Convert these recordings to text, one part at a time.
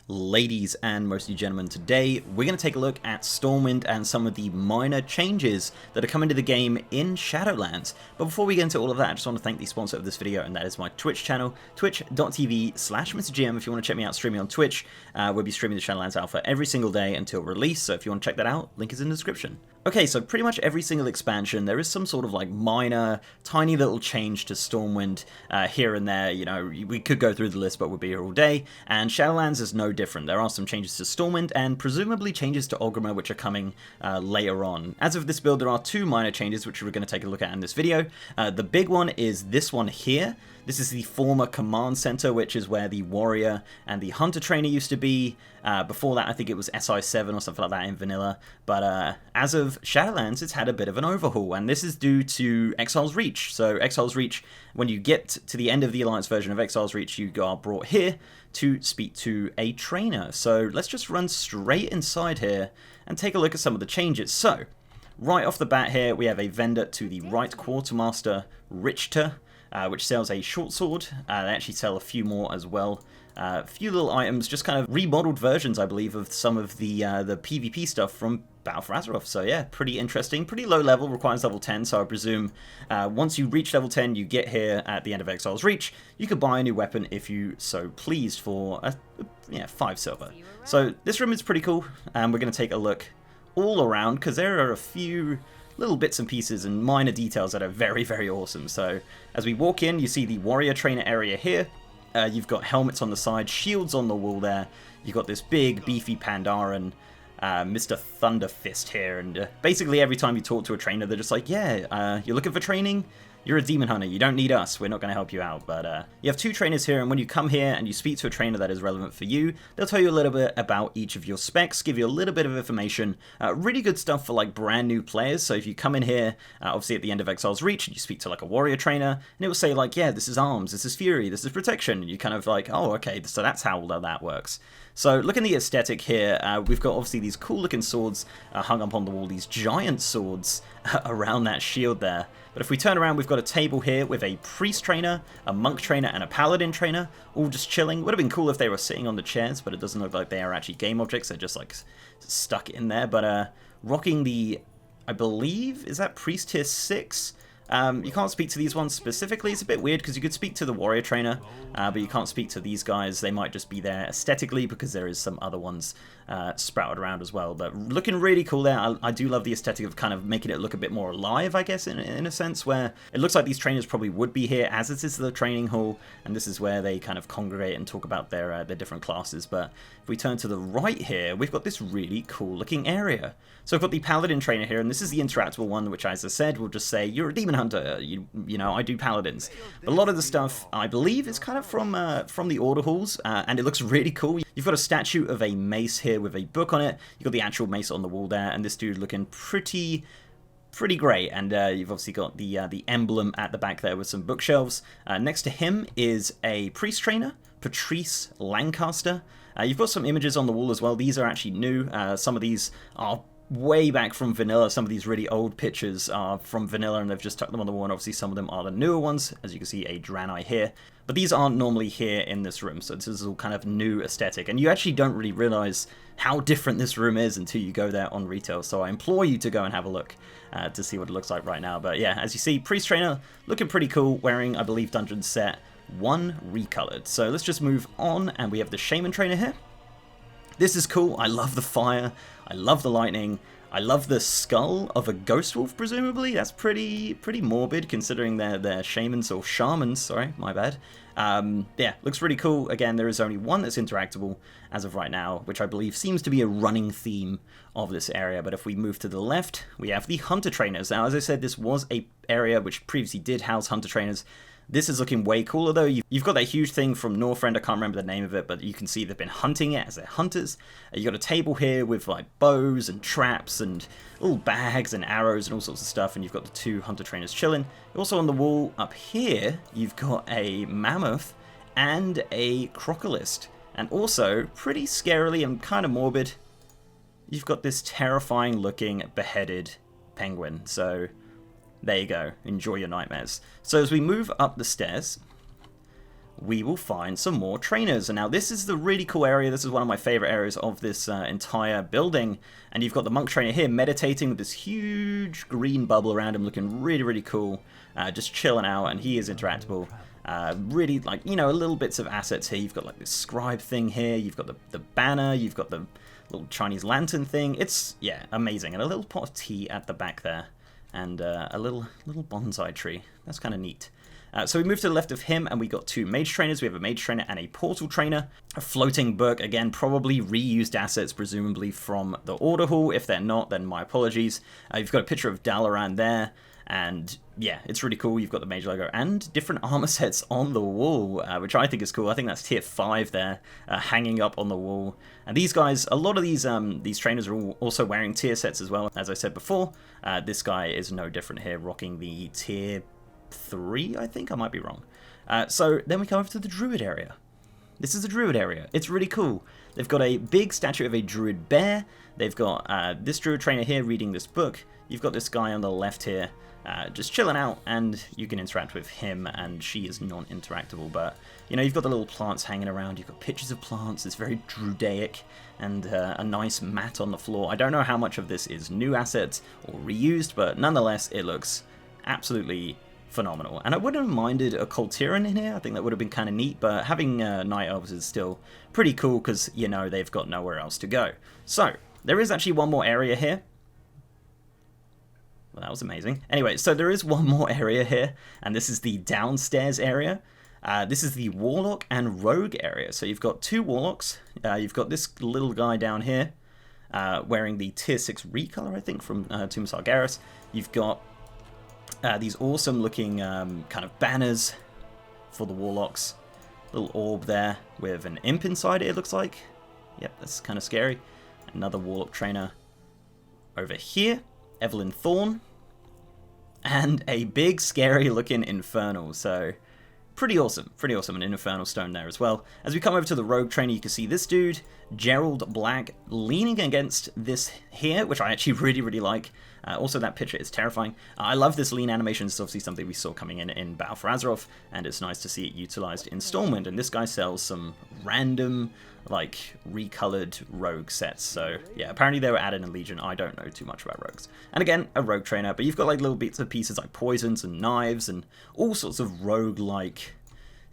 Ladies and mostly gentlemen, today we're going to take a look at Stormwind and some of the minor changes that are coming to the game in Shadowlands. But before we get into all of that, I just want to thank the sponsor of this video, and that is my Twitch channel, twitch.tv/MrGM. If you want to check me out streaming on Twitch, we'll be streaming the Shadowlands Alpha every single day until release, so if you want to check that out, link is in the description. Okay, so pretty much every single expansion, there is some sort of like minor, tiny little change to Stormwind here and there. You know, we could go through the list, but we'll be here all day, and Shadowlands is no different. There are some changes to Stormwind and presumably changes to Orgrimmar which are coming later on. As of this build, there are two minor changes which we're going to take a look at in this video. The big one is this one here. This is the former command center, which is where the warrior and the hunter trainer used to be. Before that, I think it was SI7 or something like that in vanilla. But as of Shadowlands, it's had a bit of an overhaul, and this is due to Exile's Reach. So Exile's Reach, when you get to the end of the Alliance version of Exile's Reach, you are brought here to speak to a trainer. So let's just run straight inside here and take a look at some of the changes. So right off the bat here, we have a vendor to the right quartermaster, Richter, which sells a short sword. They actually sell a few more as well. A few little items, just kind of remodeled versions, I believe, of some of the PvP stuff from Battle for Azeroth. So yeah, pretty interesting. Pretty low level, requires level 10, so I presume once you reach level 10, you get here at the end of Exile's Reach. You could buy a new weapon if you so pleased for 5 silver. So this room is pretty cool, and we're going to take a look all around, because there are a few little bits and pieces and minor details that are very, very awesome. So as we walk in, you see the warrior trainer area here. You've got helmets on the side, shields on the wall there. You've got this big, beefy Pandaren, Mr. Thunderfist here. And basically every time you talk to a trainer, they're just like, yeah, you're looking for training? You're a demon hunter, you don't need us, we're not going to help you out. But you have two trainers here, and when you come here and you speak to a trainer that is relevant for you, they'll tell you a little bit about each of your specs, give you a little bit of information. Really good stuff for like brand new players. So if you come in here, obviously at the end of Exile's Reach, and you speak to like a warrior trainer, and it will say like, yeah, this is arms, this is fury, this is protection. And you kind of like, oh, okay, so that's how that works. So look at the aesthetic here. We've got obviously these cool looking swords hung up on the wall, these giant swords around that shield there. But if we turn around, we've got a table here with a priest trainer, a monk trainer, and a paladin trainer, all just chilling. Would have been cool if they were sitting on the chairs, but it doesn't look like they are actually game objects. They're just like stuck in there. But rocking the, I believe, is that priest tier 6? You can't speak to these ones specifically. It's a bit weird because you could speak to the warrior trainer, but you can't speak to these guys. They might just be there aesthetically because there is some other ones sprouted around as well. But looking really cool there. I do love the aesthetic of kind of making it look a bit more alive, I guess, in a sense, where it looks like these trainers probably would be here, as it is the training hall, and this is where they kind of congregate and talk about their different classes. But if we turn to the right here, we've got this really cool looking area. So I've got the paladin trainer here, and this is the interactable one, which, as I said, will just say, you're a demon hunter, you know, I do paladins. But a lot of the stuff, I believe, is kind of from the order halls, and it looks really cool. You've got a statue of a mace here with a book on it. You've got the actual mace on the wall there, and this dude looking pretty great. And you've obviously got the emblem at the back there with some bookshelves. Next to him is a priest trainer, Patrice Lancaster. You've got some images on the wall as well. These are actually new. Some of these are way back from vanilla. Some of these really old pictures are from vanilla, and they've just tucked them on the wall, and obviously some of them are the newer ones, as you can see a Draenei here. But these aren't normally here in this room, so this is all kind of new aesthetic, and you actually don't really realize how different this room is until you go there on retail, so I implore you to go and have a look to see what it looks like right now. But yeah, as you see, priest trainer looking pretty cool, wearing, I believe, dungeon set 1 recolored. So let's just move on, and we have the shaman trainer here. This is cool. I love the fire. I love the lightning. I love the skull of a ghost wolf, presumably. That's pretty morbid, considering they're shamans, or shamans, sorry, my bad. Yeah, looks really cool. Again, there is only one that's interactable as of right now, which I believe seems to be a running theme of this area. But if we move to the left, we have the hunter trainers. Now, as I said, this was a area which previously did house hunter trainers. This is looking way cooler, though. You've got that huge thing from Northrend, I can't remember the name of it, but you can see they've been hunting it as they're hunters. You've got a table here with like bows and traps and little bags and arrows and all sorts of stuff, and you've got the two hunter trainers chilling. Also on the wall up here, you've got a mammoth and a crocodilist. And also, pretty scarily and kind of morbid, you've got this terrifying looking beheaded penguin. So there you go. Enjoy your nightmares. So as we move up the stairs, we will find some more trainers. And now this is the really cool area. This is one of my favorite areas of this entire building. And you've got the monk trainer here meditating with this huge green bubble around him, looking really, really cool. Just chilling out, and he is interactable. Really, like, you know, little bits of assets here. You've got like this scribe thing here. You've got the banner. You've got the little Chinese lantern thing. It's, yeah, amazing. And a little pot of tea at the back there. And a little bonsai tree. That's kind of neat. So we move to the left of him, and we got two mage trainers. We have a mage trainer and a portal trainer. A floating book, again, probably reused assets, presumably from the Order Hall. If they're not, then my apologies. You've got a picture of Dalaran there, and yeah, it's really cool. You've got the mage logo and different armor sets on the wall, which I think is cool. I think that's tier 5 there, hanging up on the wall. And these guys, a lot of these trainers are also wearing tier sets as well. As I said before, this guy is no different here, rocking the tier 3, I think. I might be wrong. So then we come over to the druid area. This is the druid area. It's really cool. They've got a big statue of a druid bear. They've got this druid trainer here reading this book. You've got this guy on the left here just chilling out, and you can interact with him, and she is non-interactable. But, you know, you've got the little plants hanging around. You've got pictures of plants. It's very druidic, and a nice mat on the floor. I don't know how much of this is new assets or reused, but nonetheless, it looks absolutely phenomenal. And I wouldn't have minded a Coltiran in here. I think that would have been kind of neat, but having Night Elves is still pretty cool because, you know, they've got nowhere else to go. So, there is actually one more area here. Well, that was amazing. Anyway, so there is one more area here, and this is the downstairs area. This is the Warlock and Rogue area. So you've got two Warlocks. You've got this little guy down here wearing the tier 6 recolor, I think, from Tomb of Sargeras. You've got these awesome looking kind of banners for the Warlocks. Little orb there with an imp inside it, looks like. Yep, that's kind of scary. Another Warlock trainer over here. Evelyn Thorn, and a big scary looking Infernal, so pretty awesome, an Infernal Stone there as well. As we come over to the Rogue Trainer, you can see this dude, Gerald Black, leaning against this here, which I actually really like. Also, that picture is terrifying. I love this lean animation. It's obviously something we saw coming in Battle for Azeroth, and it's nice to see it utilized in Stormwind. And this guy sells some random, like, recolored rogue sets. So, yeah, apparently they were added in Legion. I don't know too much about rogues. And again, a rogue trainer, but you've got, like, little bits and pieces like poisons and knives and all sorts of rogue-like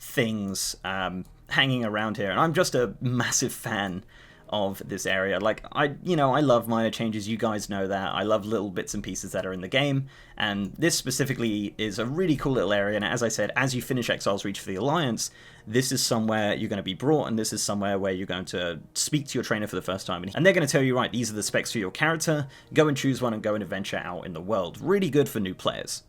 things hanging around here. And I'm just a massive fan of this area. Like, I love minor changes, you guys know that. I love little bits and pieces that are in the game, and this specifically is a really cool little area. And as I said, as you finish Exile's Reach for the Alliance, this is somewhere you're going to be brought, and this is somewhere where you're going to speak to your trainer for the first time, and they're going to tell you, right, these are the specs for your character, go and choose one and go and adventure out in the world. Really good for new players.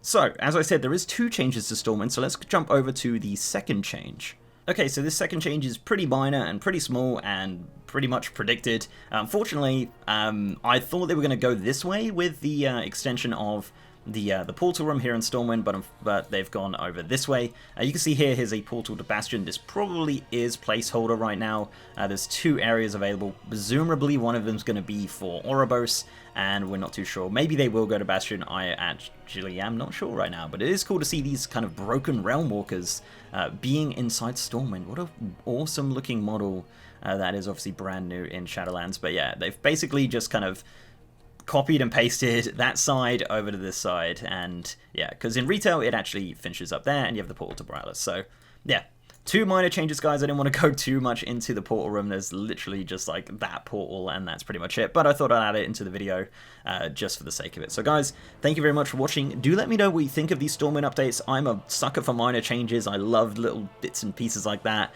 So, as I said, there is 2 changes to Stormwind, so let's jump over to the second change. Okay, so this second change is pretty minor and pretty small and pretty much predicted. Unfortunately, I thought they were going to go this way with the extension of the portal room here in Stormwind, but they've gone over this way. You can see here's a portal to Bastion. This probably is placeholder right now. There's 2 areas available. Presumably one of them is going to be for Oribos, and we're not too sure. Maybe they will go to Bastion. I actually am not sure right now, but it is cool to see these kind of broken Realm Walkers being inside Stormwind. What an awesome looking model. That is obviously brand new in Shadowlands, but yeah, they've basically just kind of copied and pasted that side over to this side, and yeah, because in retail it actually finishes up there, and you have the portal to Brylas. So yeah, 2 minor changes, guys. I didn't want to go too much into the portal room. There's literally just like that portal, and that's pretty much it. But I thought I'd add it into the video just for the sake of it. So guys, thank you very much for watching. Do let me know what you think of these Stormwind updates. I'm a sucker for minor changes. I love little bits and pieces like that.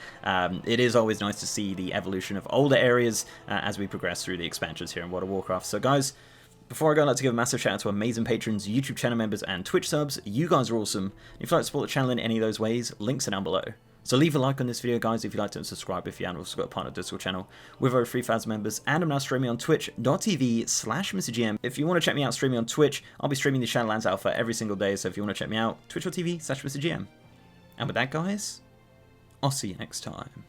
It is always nice to see the evolution of older areas as we progress through the expansions here in World of Warcraft. So guys, before I go, I'd like to give a massive shout out to amazing patrons, YouTube channel members, and Twitch subs. You guys are awesome. If you'd like to support the channel in any of those ways, links are down below. So leave a like on this video, guys, if you'd like to, and subscribe if you haven't. We've also got a partner Discord channel with over 3,000 members, and I'm now streaming on twitch.tv/MrGM. If you want to check me out streaming on Twitch, I'll be streaming the Shadowlands Alpha every single day, so if you want to check me out, twitch.tv/MrGM. And with that, guys, I'll see you next time.